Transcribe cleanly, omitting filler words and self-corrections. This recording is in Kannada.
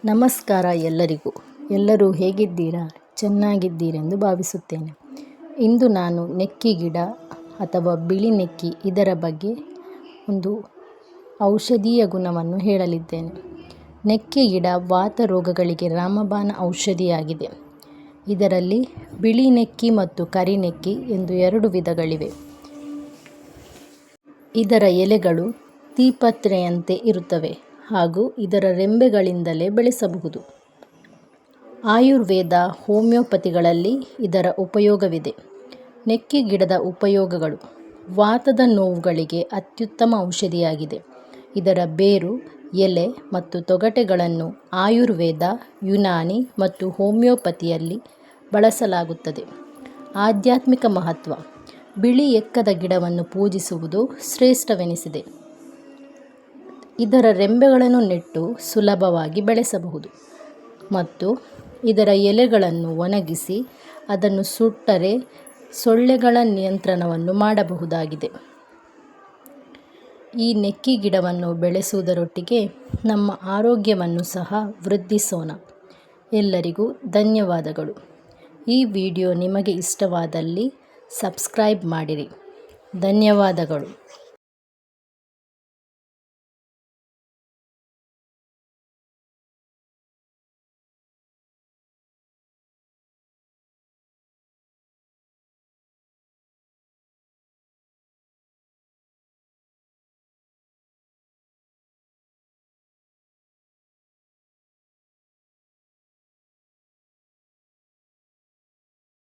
ನಮಸ್ಕಾರ ಎಲ್ಲರಿಗೂ. ಎಲ್ಲರೂ ಹೇಗಿದ್ದೀರಾ? ಚೆನ್ನಾಗಿದ್ದೀರೆಂದು ಭಾವಿಸುತ್ತೇನೆ. ಇಂದು ನಾನು ನೆಕ್ಕಿ ಗಿಡ ಅಥವಾ ಬಿಳಿ ನೆಕ್ಕಿ ಇದರ ಬಗ್ಗೆ ಒಂದು ಔಷಧೀಯ ಗುಣವನ್ನು ಹೇಳಲಿದ್ದೇನೆ. ನೆಕ್ಕಿ ಗಿಡ ವಾತ ರೋಗಗಳಿಗೆ ರಾಮಬಾಣ ಔಷಧಿಯಾಗಿದೆ. ಇದರಲ್ಲಿ ಬಿಳಿ ನೆಕ್ಕಿ ಮತ್ತು ಕರಿ ನೆಕ್ಕಿ ಎಂದು 2 ವಿಧಗಳಿವೆ. ಇದರ ಎಲೆಗಳು ತೀಪತ್ರೆಯಂತೆ ಇರುತ್ತವೆ ಹಾಗೂ ಇದರ ರೆಂಬೆಗಳಿಂದಲೇ ಬೆಳೆಸಬಹುದು. ಆಯುರ್ವೇದ, ಹೋಮಿಯೋಪತಿಗಳಲ್ಲಿ ಇದರ ಉಪಯೋಗವಿದೆ. ನೆಕ್ಕಿ ಗಿಡದ ಉಪಯೋಗಗಳು: ವಾತದ ನೋವುಗಳಿಗೆ ಅತ್ಯುತ್ತಮ ಔಷಧಿಯಾಗಿದೆ. ಇದರ ಬೇರು, ಎಲೆ ಮತ್ತು ತೊಗಟೆಗಳನ್ನು ಆಯುರ್ವೇದ, ಯುನಾನಿ ಮತ್ತು ಹೋಮಿಯೋಪತಿಯಲ್ಲಿ ಬಳಸಲಾಗುತ್ತದೆ. ಆಧ್ಯಾತ್ಮಿಕ ಮಹತ್ವ: ಬಿಳಿ ಎಕ್ಕದ ಗಿಡವನ್ನು ಪೂಜಿಸುವುದು ಶ್ರೇಷ್ಠವೆನಿಸಿದೆ. ಇದರ ರೆಂಬೆಗಳನ್ನು ನೆಟ್ಟು ಸುಲಭವಾಗಿ ಬೆಳೆಸಬಹುದು ಮತ್ತು ಇದರ ಎಲೆಗಳನ್ನು ಒಣಗಿಸಿ ಅದನ್ನು ಸುಟ್ಟರೆ ಸೊಳ್ಳೆಗಳ ನಿಯಂತ್ರಣವನ್ನು ಮಾಡಬಹುದಾಗಿದೆ. ಈ ನೆಕ್ಕಿ ಗಿಡವನ್ನು ಬೆಳೆಸುವುದರೊಟ್ಟಿಗೆ ನಮ್ಮ ಆರೋಗ್ಯವನ್ನು ಸಹ ವೃದ್ಧಿಸೋಣ. ಎಲ್ಲರಿಗೂ ಧನ್ಯವಾದಗಳು. ಈ ವಿಡಿಯೋ ನಿಮಗೆ ಇಷ್ಟವಾದಲ್ಲಿ ಸಬ್ಸ್ಕ್ರೈಬ್ ಮಾಡಿರಿ. ಧನ್ಯವಾದಗಳು.